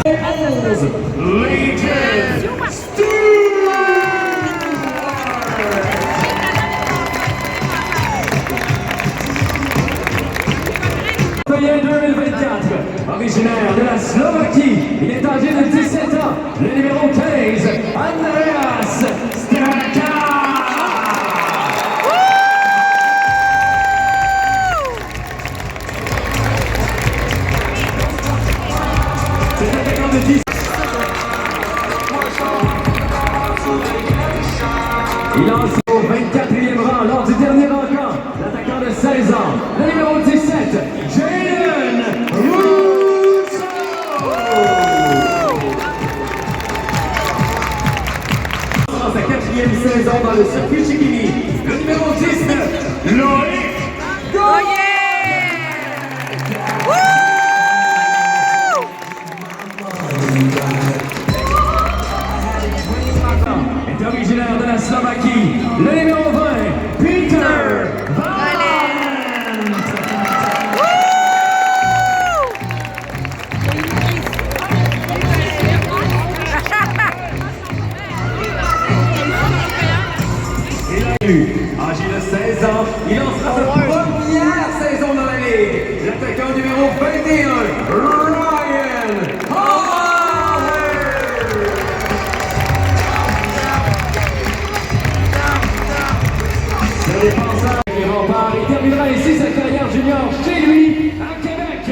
11, Legion Stewart. Moyen 2024, originaire de la Slovaquie, il est âgé de 17 ans, le numéro 15, Andreas Straka. C'est attaquant de 10. Il lance au 24e rang lors du dernier rencontre, l'attaquant de 16 ans, le numéro 17, Jaden Russo. Dans sa 4e saison dans le circuit Chiquini, le numéro 19, Loïc Goyer. Est originaire de la Slovaquie, le numéro 20, Peter Valent. Il a eu, âgé de 16 ans, il lancera sa première saison dans la Ligue. L'attaquant numéro 21, Ryan Howard. Le défenseur qui rempart et terminera ici sa carrière junior chez lui, à Québec.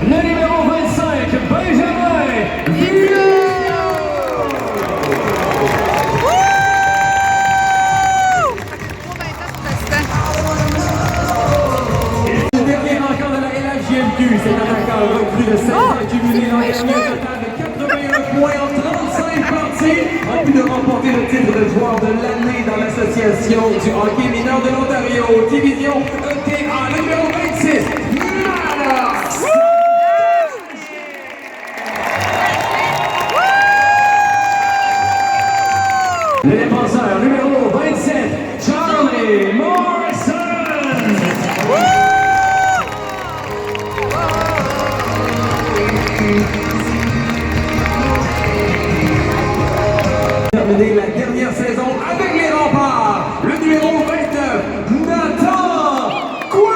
Le numéro 25, Benjamin Villot. Le dernier encore de la LHJMQ, c'est un attaquant recru de 16 ans cumulé l'an dernier, un total de 81 points en 35 parties, en plus de remporter le titre de joueur de l'année dans l'association du hockey mineur de l'Ontario, division ETA, le numéro 26, Maddox. Le défenseur numéro 27, Charlie Morrison. Terminé la dernière saison avec les remparts, le numéro 29, Nathan Quinn.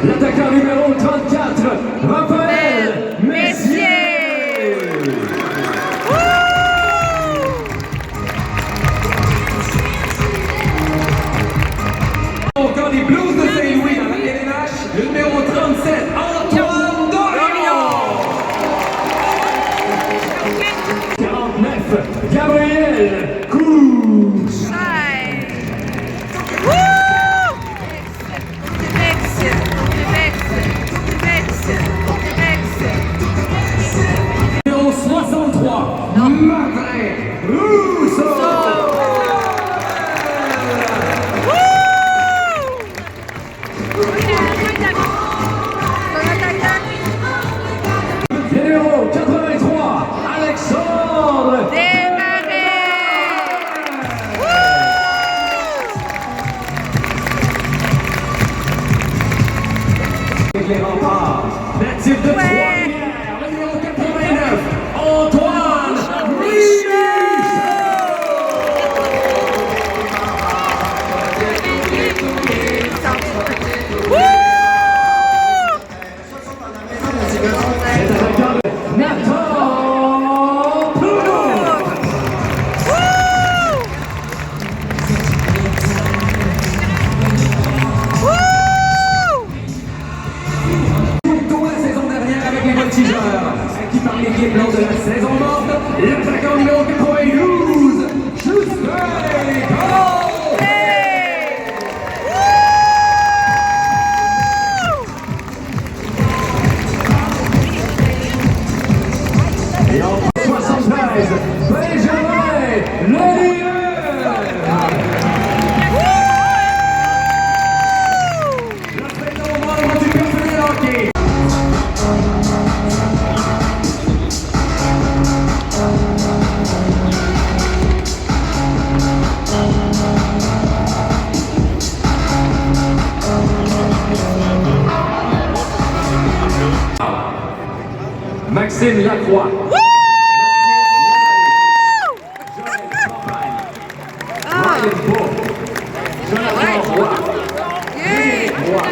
L'attaquant numéro 34, Raphaël Messier. Encore des Blues de Saint-Louis dans la LNH, le numéro 37, Antoine Dorion. 49, Gabriel Couche. Numéro 63, Martin Rousseau. Numéro 83, Alexandre Desmarais. Avec les remparts, natif de Trois-Rivières, le numéro 89, Antoine Michaud. La saison dernière avec Maxime Lacroix. Ryan Paul, Jonathan Roy, Frédéric Roy,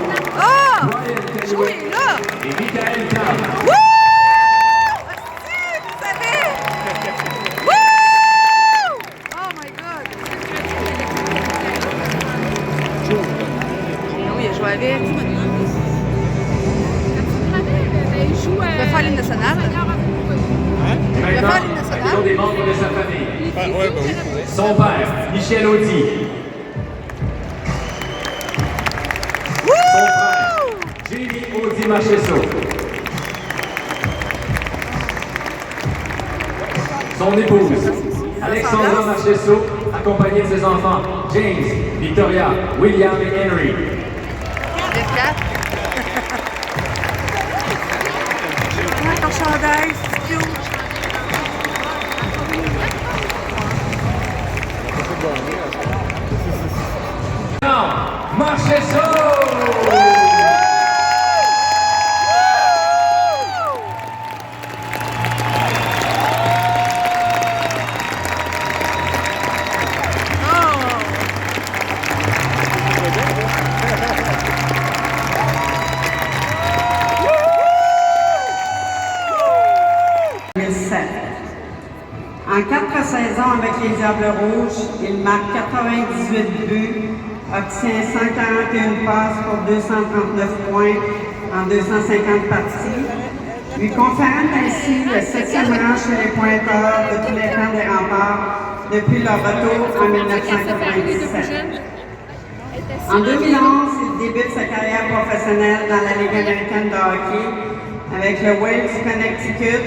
Brian Kenway et Michael Tam. Oh my God! Oui, il joue avec. Il va faire l'hymne national. Et maintenant, accueillons des membres de sa famille. Son père, Michel Audy. Son frère, Jamie Audy Machesso. Son épouse, Alexandra Machesso, accompagnée de ses enfants, James, Victoria, William et Henry. Ton chandail, c'est cute. Machesso! En 4 saisons avec les Diables Rouges, il marque 98 buts, obtient 141 passes pour 239 points en 250 parties, lui conférant ainsi le 7e rang chez les pointeurs de tous les temps des Remparts depuis leur retour en 1997. En 2011, il débute sa carrière professionnelle dans la Ligue américaine de hockey avec le Wales Connecticut,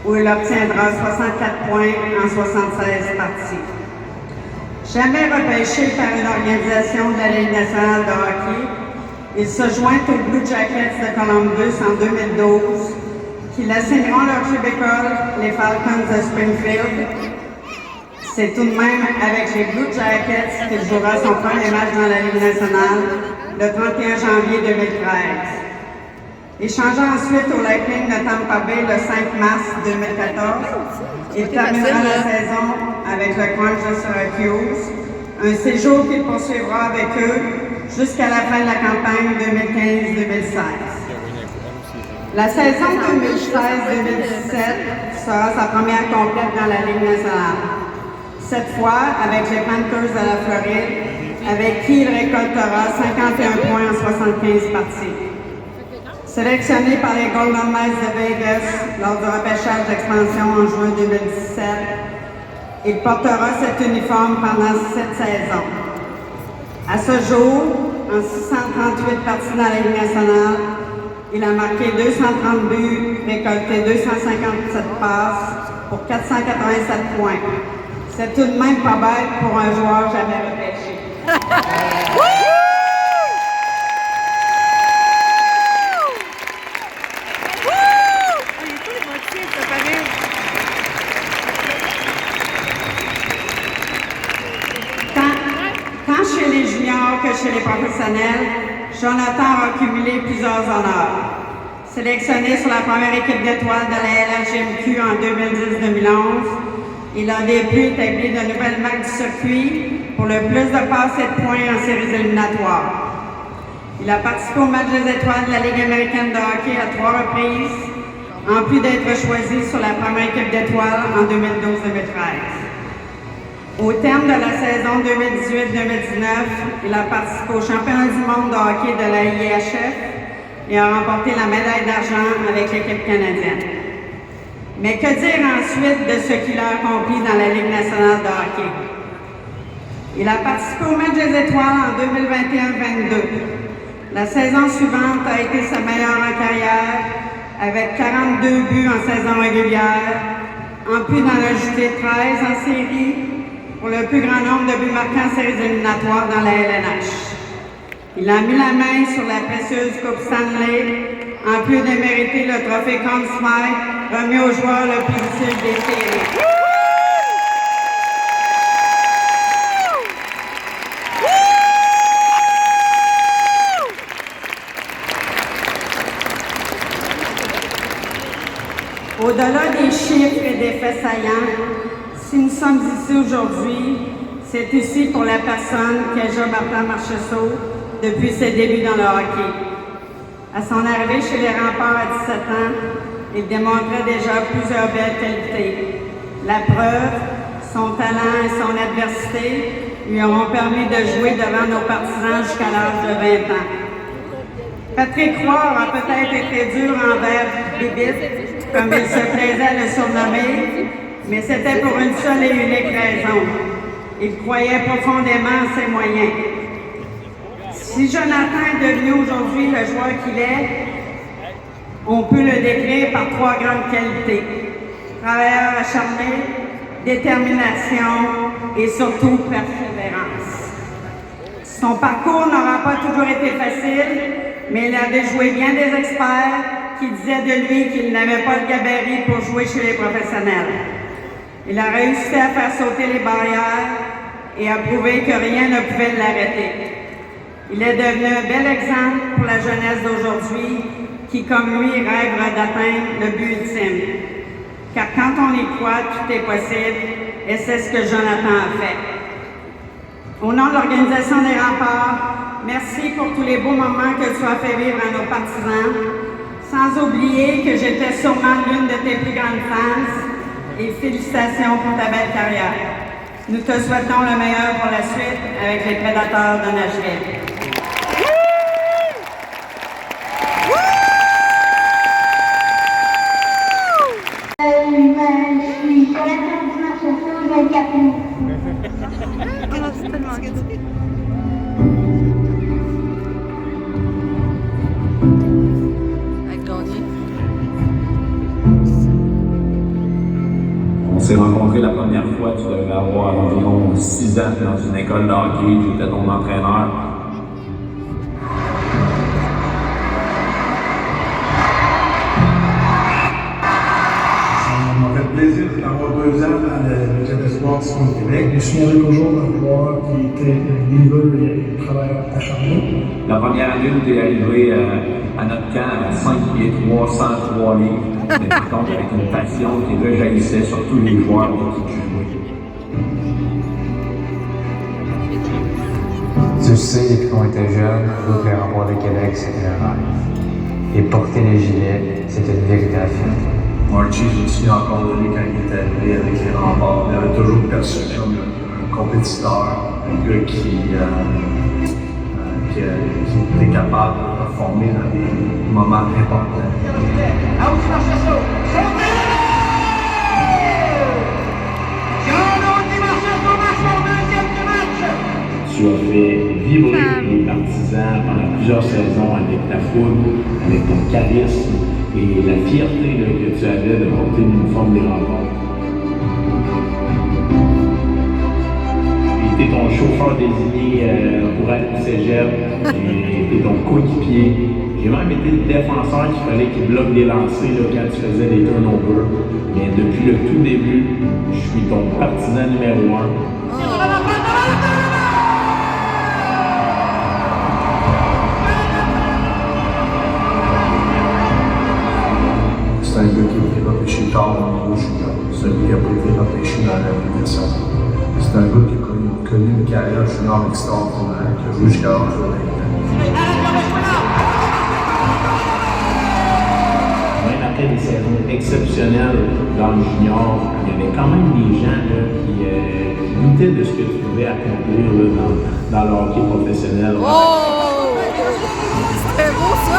où il obtiendra 64 points en 76 parties. Jamais repêché par une organisation de la Ligue nationale de hockey, il se joint aux Blue Jackets de Columbus en 2012, qui l'assigneront leur club école, les Falcons de Springfield. C'est tout de même avec les Blue Jackets qu'il jouera son premier match dans la Ligue nationale le 31 janvier 2013. Échangeant ensuite au Lightning de Tampa Bay le 5 mars 2014, il terminera la saison avec le Crunch de Syracuse, un séjour qu'il poursuivra avec eux jusqu'à la fin de la campagne 2015-2016. La saison 2016-2017 sera sa première complète dans la Ligue nationale. Cette fois avec les Panthers de la Floride, avec qui il récoltera 51 points en 75 parties. Sélectionné par les Golden Knights de Vegas lors du repêchage d'expansion en juin 2017, il portera cet uniforme pendant 7 saisons. À ce jour, en 638 parties dans la Ligue nationale, il a marqué 230 buts, récolté 257 passes pour 487 points. C'est tout de même pas bête pour un joueur jamais repêché. Tant chez les juniors que chez les professionnels, Jonathan a accumulé plusieurs honneurs. Sélectionné sur la première équipe d'étoiles de la LHJMQ en 2010-2011, il a depuis établi de nouvelles marques du circuit pour le plus de passes et de points en séries éliminatoires. Il a participé au match des étoiles de la Ligue américaine de hockey à 3 reprises, en plus d'être choisi sur la première équipe d'étoiles en 2012-2013. Au terme de la saison 2018-2019, il a participé au championnat du monde de hockey de la IHF et a remporté la médaille d'argent avec l'équipe canadienne. Mais que dire ensuite de ce qu'il a accompli dans la Ligue nationale de hockey? Il a participé au match des étoiles en 2021-22. La saison suivante a été sa meilleure en carrière, avec 42 buts en saison régulière, en plus d'en ajouter 13 en série, pour le plus grand nombre de buts marqués en séries éliminatoires dans la LNH. Il a mis la main sur la précieuse Coupe Stanley, en plus de mériter le trophée Conn Smythe, remis au joueur le plus utile des séries. assaillants. Si nous sommes ici aujourd'hui, c'est aussi pour la personne qu'Aja Martin-Marcheseau depuis ses débuts dans le hockey. À son arrivée chez les Remparts à 17 ans, il démontrait déjà plusieurs belles qualités. La preuve, son talent et son adversité lui auront permis de jouer devant nos partisans jusqu'à l'âge de 20 ans. Patrick Roy a peut-être été dur envers Bibit, comme il se plaisait à le surnommer, mais c'était pour une seule et unique raison. Il croyait profondément en ses moyens. Si Jonathan est devenu aujourd'hui le joueur qu'il est, on peut le décrire par trois grandes qualités. Travailleur acharné, détermination et surtout persévérance. Son parcours n'aura pas toujours été facile, mais il a déjoué bien des experts qui disaient de lui qu'il n'avait pas le gabarit pour jouer chez les professionnels. Il a réussi à faire sauter les barrières et a prouvé que rien ne pouvait l'arrêter. Il est devenu un bel exemple pour la jeunesse d'aujourd'hui qui, comme lui, rêve d'atteindre le but ultime. Car quand on y croit, tout est possible et c'est ce que Jonathan a fait. Au nom de l'organisation des Remparts, merci pour tous les beaux moments que tu as fait vivre à nos partisans, sans oublier que j'étais sûrement l'une de tes plus grandes fans et félicitations pour ta belle carrière. Nous te souhaitons le meilleur pour la suite avec les Prédateurs de Nashville. Je suis Jonathan Marcheseau, je vais être capitaine. Ah, c'est tellement good. Avec Gagné. On s'est rencontrés la première fois, tu devais avoir environ 6 ans dans une école de hockey, j'étais ton entraîneur. Ça m'a fait plaisir d'avoir 2 ans dans le Club d'espoir du Centre Québec. Je me souviendrai toujours d'un joueur qui était un leader et un travailleur acharné. La première année où tu es arrivé à notre camp à 5 pieds 3, 103 livres, mais par contre avec une passion qui rejaillissait sur tous les joueurs avec qui tu jouais. Tu sais, depuis qu'on était jeunes, jouer les Remparts de Québec, c'était un rêve. Et porter les gilets, c'était une véritable fierté. Marty, je me souviens encore de lui quand il était arrivé avec les Remparts. Il avait toujours perçu comme un compétiteur, un gars qui était capable de performer dans des moments importants. Tu as fait vibrer les partisans pendant plusieurs saisons avec ta foule, avec ton charisme et la fierté là, que tu avais de porter l'uniforme des Remparts. Tu es ton chauffeur désigné pour aller au cégep, tu es ton coéquipier. J'ai même été le défenseur qu'il fallait qu'il bloque des lancers là, quand tu faisais des turnovers. Mais depuis le tout début, je suis ton partisan numéro 1. C'est un gars qui a été repêché tard au niveau junior. C'est un gars qui n'a pas été repêché dans la navigation. C'est un gars qui a connu une carrière junior extraordinaire, qui a joué jusqu'à l'âge de 20 ans. Même après des saisons exceptionnelles dans le junior, il y avait quand même des gens là, qui doutaient de ce que tu pouvais accomplir là, dans le hockey professionnel. Oh! C'était beau ça!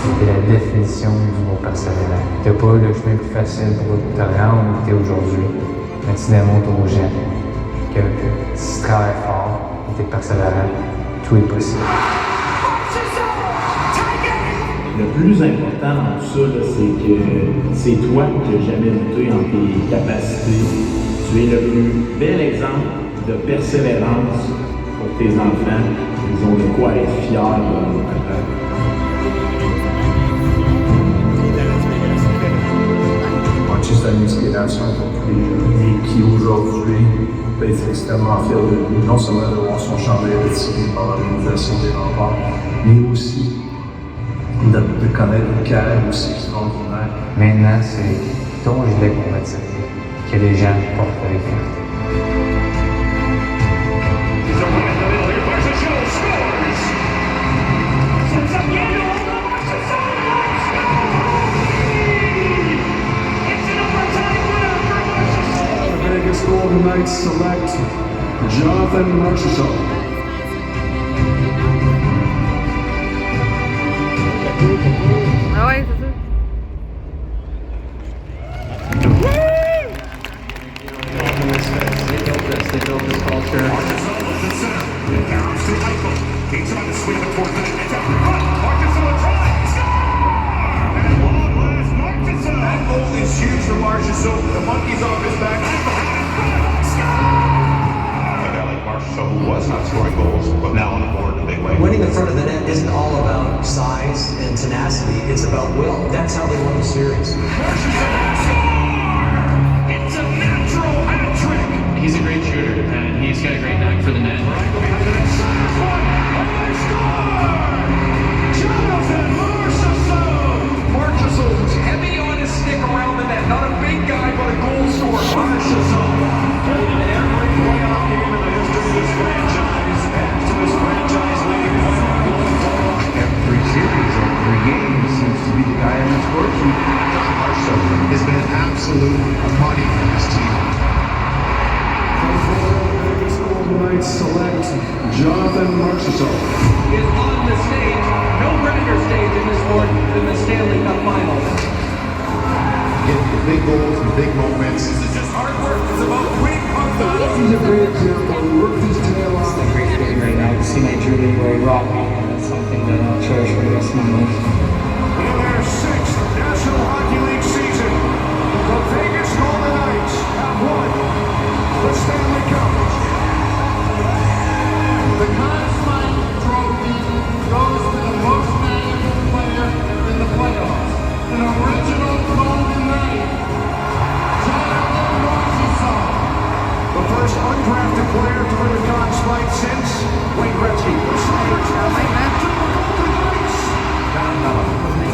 C'était la définition du mot persévérant. T'as pas le chemin plus facile pour te rendre où t'es aujourd'hui, mais tu démontres aux gens que si tu travailles fort et t'es persévérant, tout est possible. Le plus important dans tout ça, là, c'est que c'est toi qui n'as jamais douté en tes capacités. Tu es le plus bel exemple de persévérance pour tes enfants. Ils ont de quoi être fiers de leur papa. Marty, c'est une inspiration pour tous les jeunes et qui aujourd'hui peut être extrêmement fier de lui, non seulement de voir son chandail retiré par l'organisation des Remparts, mais aussi de connaître une carrière aussi extraordinaire. Maintenant, c'est ton gilet qu'on va tirer, que les gens portent avec fierté. The Vegas Golden Knights select Jonathan Marchessault. Ah ouais, c'est ça. They built this culture. He's on the swing towards the net. Marchessault tries. And long last Marchessault. That goal is huge for Marchessault. The monkey's off his back. A guy like Marchessault, who was not scoring goals, but now on the board in a big way. Winning in front of the net isn't all about size and tenacity. It's about will. That's how they won the series. It's a natural hat trick. He's a great shooter, and he's got a great knack for the net. Jonathan Marchessault was heavy on his stick around the net. Not a big guy, but a goal scorer. Marchessault played in every playoff game in the history of this franchise. Adds to this franchise-leading playoff goal total. Every series, every game seems to be the guy on the score sheet. Marchessault has been an absolute money for this team. Vegas Golden Knights select Jonathan Marchessault. Is on the stage. No greater stage in this sport than the Stanley Cup Finals. Getting the big goals and big moments. This is just hard work. It's about winning puck battles. He's a great example. He worked his tail off. It's a great feeling right now to see my jewelry where he rocked me, and it's something that I'll cherish for the rest of my life. In their sixth National Hockey League season, the Vegas Golden Knights have won the Stanley Cup. The Conn Smythe Trophy goes to the most valuable player in the playoffs. An original Golden Knight, Jonathan Marchessault. The first undrafted player to win the Conn Smythe since Wayne Gretzky.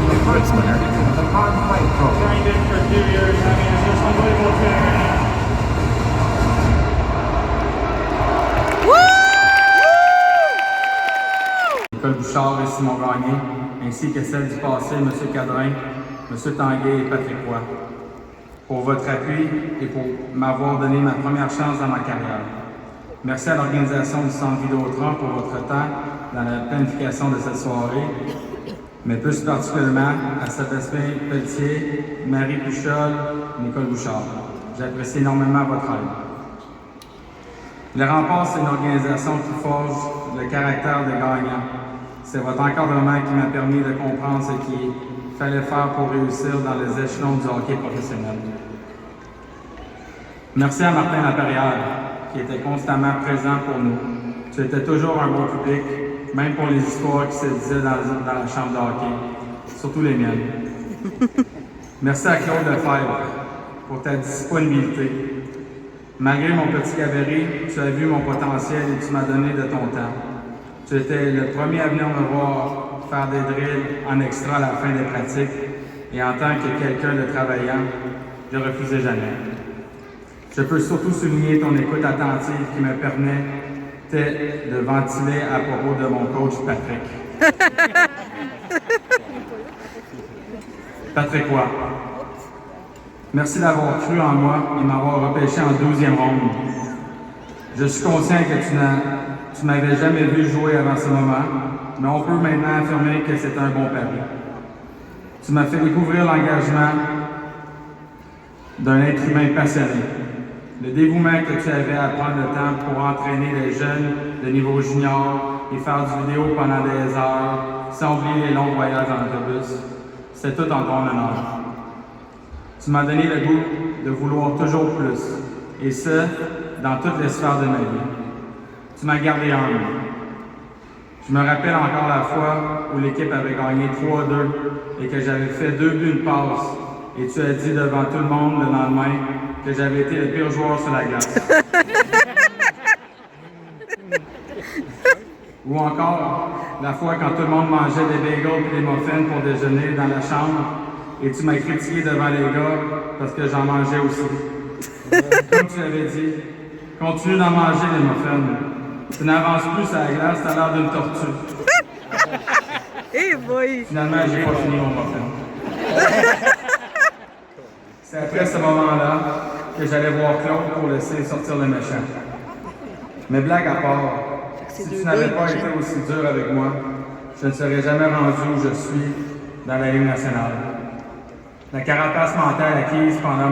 The first winner of the Conn Smythe Trophy. Trained in for 2 years. I mean, it's just unbelievable to figure it out. Nicole Bouchard et Simon Gagné, ainsi que celle du passé, M. Cadrin, M. Tanguay et Patrick Roy, pour votre appui et pour m'avoir donné ma première chance dans ma carrière. Merci à l'organisation du Centre Vidéotron pour votre temps dans la planification de cette soirée, mais plus particulièrement à Sébastien Pelletier, Marie Puchol et Nicole Bouchard. J'apprécie énormément votre aide. Le Rempart, c'est une organisation qui forge le caractère des gagnants. C'est votre encadrement qui m'a permis de comprendre ce qu'il fallait faire pour réussir dans les échelons du hockey professionnel. Merci à Martin Laperrière, qui était constamment présent pour nous. Tu étais toujours un bon public, même pour les histoires qui se disaient dans la chambre de hockey, surtout les miennes. Merci à Claude Lefebvre pour ta disponibilité. Malgré mon petit gabarit, tu as vu mon potentiel et tu m'as donné de ton temps. Tu étais le premier à venir me voir faire des drills en extra à la fin des pratiques et en tant que quelqu'un de travaillant, je ne refusais jamais. Je peux surtout souligner ton écoute attentive qui me permettait de ventiler à propos de mon coach Patrick. Patrick Roy. Merci d'avoir cru en moi et m'avoir repêché en 12e ronde. Je suis conscient que tu m'avais jamais vu jouer avant ce moment, mais on peut maintenant affirmer que c'est un bon pari. Tu m'as fait découvrir l'engagement d'un être humain passionné, le dévouement que tu avais à prendre le temps pour entraîner les jeunes de niveau junior et faire du vidéo pendant des heures, sans oublier les longs voyages en autobus. C'est tout en ton honneur. Tu m'as donné le goût de vouloir toujours plus, et ce, dans toutes les sphères de ma vie. Tu m'as gardé humble. Je me rappelle encore la fois où l'équipe avait gagné 3-2 et que j'avais fait 2 buts, une passe, et tu as dit devant tout le monde le lendemain que j'avais été le pire joueur sur la glace. Ou encore, la fois quand tout le monde mangeait des bagels et des muffins pour déjeuner dans la chambre, et tu m'as critiqué devant les gars parce que j'en mangeais aussi. Comme tu avais dit, continue d'en manger les muffins. Tu n'avances plus à la glace, t'as l'air d'une tortue. Hey boy! Finalement, j'ai pas fini mon muffin. C'est après ce moment-là que j'allais voir Claude pour laisser sortir le méchant. Mais blague à part, si tu n'avais pas été aussi dur avec moi, je ne serais jamais rendu où je suis dans la Ligue nationale. La carapace mentale acquise pendant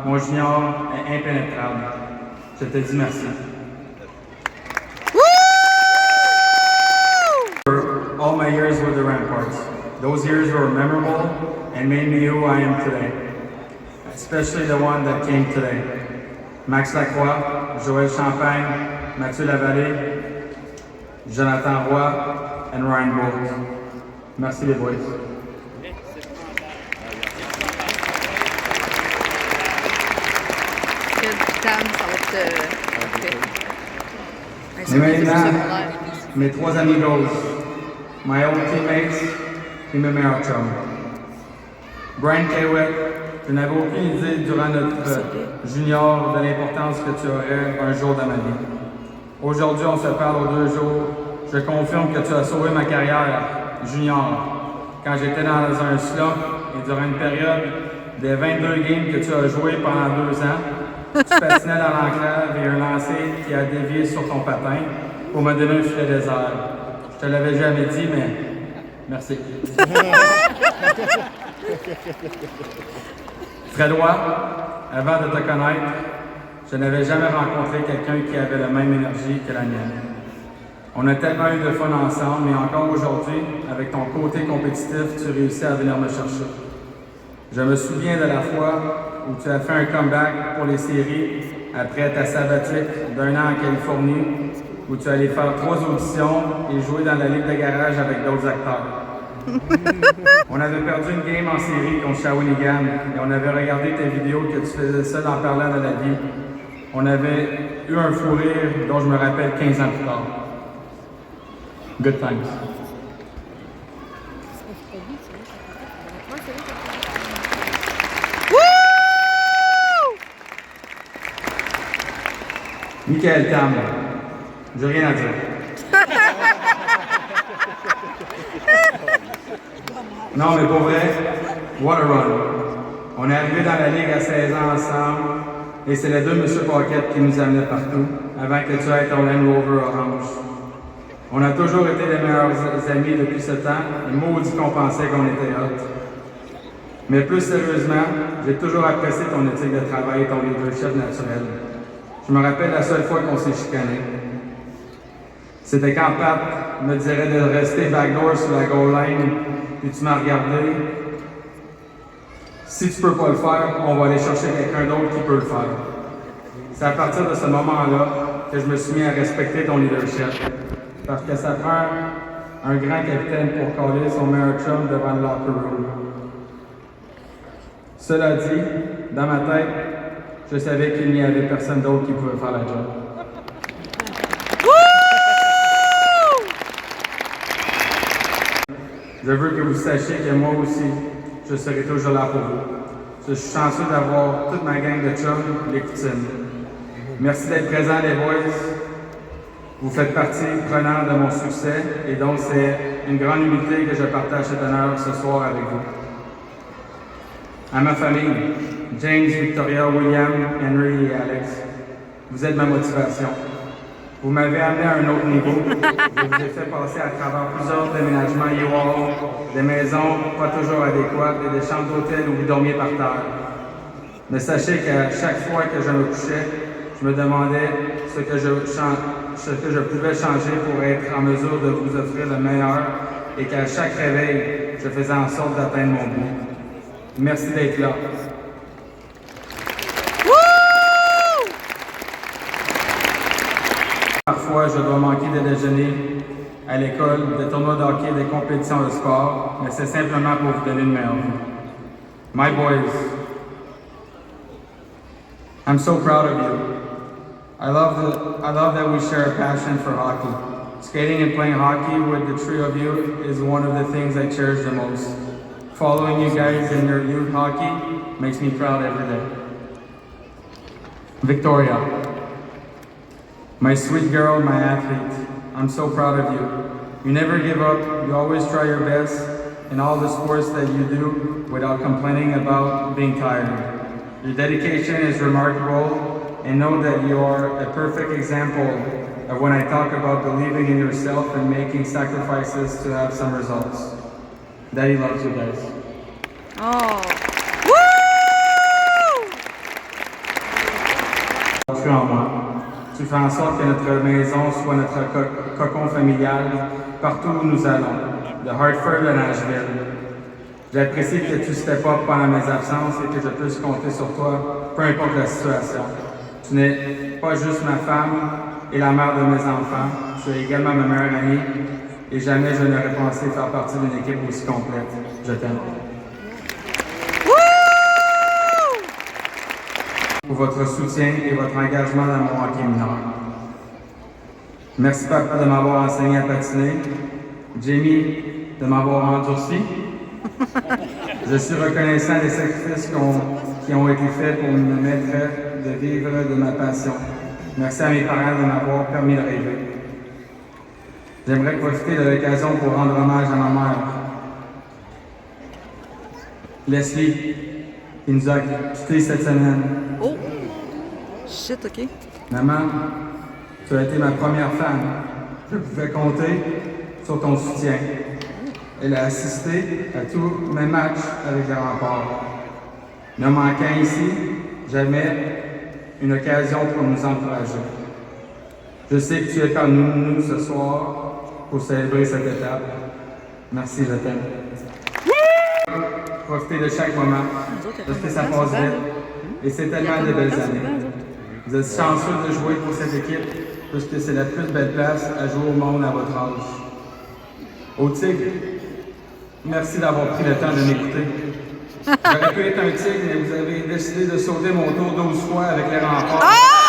mon junior est impénétrable. Je te dis merci. All my years with the Ramparts. Those years were memorable and made me who I am today. Especially the one that came today. Max Lacroix, Joël Champagne, Mathieu Lavallée, Jonathan Roy, and Ryan Bolt. Merci les boys. Et maintenant, mes trois amigos, my old teammates et mes meilleurs chums. Brian Kaywick, je n'avais aucune idée durant notre junior de l'importance que tu aurais un jour dans ma vie. Aujourd'hui, on se parle aux 2 jours. Je confirme que tu as sauvé ma carrière junior quand j'étais dans un slump et durant une période des 22 games que tu as joué pendant 2 ans. Tu patinais dans l'enclave et un lancer qui a dévié sur ton patin pour me donner un filet désert. Je te l'avais jamais dit, mais merci. Frédois, avant de te connaître, je n'avais jamais rencontré quelqu'un qui avait la même énergie que la mienne. On a tellement eu de fun ensemble, mais encore aujourd'hui, avec ton côté compétitif, tu réussis à venir me chercher. Je me souviens de la fois où tu as fait un comeback pour les séries après ta sabbatique d'1 an en Californie, où tu allais faire 3 auditions et jouer dans la ligue de garage avec d'autres acteurs. On avait perdu une game en série contre Shawinigan et on avait regardé tes vidéos que tu faisais seul en parlant de la vie. On avait eu un fou rire dont je me rappelle 15 ans plus tard. Good times. Michael Tam, j'ai rien à dire. Non, mais pour vrai, what a run. On est arrivé dans la Ligue à 16 ans ensemble et c'est les 2 M. Paquette qui nous amenaient partout avant que tu aies ton Land Rover orange. On a toujours été les meilleurs amis depuis ce temps et maudit qu'on pensait qu'on était hot. Mais plus sérieusement, j'ai toujours apprécié ton éthique de travail et ton leadership naturel. Je me rappelle la seule fois qu'on s'est chicané. C'était quand Pat me dirait de rester backdoor sur la goal line, puis tu m'as regardé. Si tu peux pas le faire, on va aller chercher quelqu'un d'autre qui peut le faire. C'est à partir de ce moment-là que je me suis mis à respecter ton leadership. Parce que ça prend un grand capitaine pour coller son meilleur chum devant le locker room. Cela dit, dans ma tête, je savais qu'il n'y avait personne d'autre qui pouvait faire la job. Je veux que vous sachiez que moi aussi, je serai toujours là pour vous. Je suis chanceux d'avoir toute ma gang de chums, les Coutines. Merci d'être présents, les boys. Vous faites partie prenante de mon succès et donc c'est une grande humilité que je partage cet honneur ce soir avec vous. À ma famille, James, Victoria, William, Henry et Alex, vous êtes ma motivation. Vous m'avez amené à un autre niveau. Je vous ai fait passer à travers plusieurs déménagements U-Haul, des maisons pas toujours adéquates et des chambres d'hôtel où vous dormiez par terre. Mais sachez qu'à chaque fois que je me couchais, je me demandais ce que je pouvais changer pour être en mesure de vous offrir le meilleur et qu'à chaque réveil, je faisais en sorte d'atteindre mon but. Merci d'être là. Parfois, je dois manquer de déjeuner à l'école, des tournois de hockey, des compétitions de sport, mais c'est simplement pour vous donner une meilleure vie. My boys, I'm so proud of you. I love that we share a passion for hockey. Skating and playing hockey with the three of you is one of the things I cherish the most. Following you guys in your youth hockey makes me proud every day. Victoria, my sweet girl, my athlete, I'm so proud of you. You never give up, you always try your best in all the sports that you do without complaining about being tired. Your dedication is remarkable, and know that you are a perfect example of when I talk about believing in yourself and making sacrifices to have some results. Daddy loves you guys. Oh. Tu en moi. Tu fais en sorte que notre maison soit notre cocon familial partout où nous allons, de Hartford à Nashville. J'apprécie que tu step up pendant mes absences et que je puisse compter sur toi, peu importe la situation. Tu n'es pas juste ma femme et la mère de mes enfants, tu es également ma meilleure amie et jamais je n'aurais pensé faire partie d'une équipe aussi complète. Je t'aime. Pour votre soutien et votre engagement dans mon hockey mineur. Merci papa de m'avoir enseigné à patiner, Jamie de m'avoir endurci. Je suis reconnaissant des sacrifices qui ont été faits pour me permettre de vivre de ma passion. Merci à mes parents de m'avoir permis de rêver. J'aimerais profiter de l'occasion pour rendre hommage à ma mère, Leslie, qui nous a quittés cette semaine. Oh! Shit, ok. Maman, tu as été ma première femme. Je pouvais compter sur ton soutien. Elle a assisté à tous mes matchs avec les Remparts. Ne manquant ici jamais une occasion pour nous encourager. Je sais que tu es parmi nous ce soir pour célébrer cette étape. Merci, je t'aime. Profitez de chaque moment, parce que ça passe vite. Et c'est tellement de belles années. Vous êtes chanceux de jouer pour cette équipe, parce que c'est la plus belle place à jouer au monde à votre âge. Au Tigre, merci d'avoir pris le temps de m'écouter. J'aurais pu être un Tigre, mais vous avez décidé de sauter mon tour 12 fois avec les Remparts.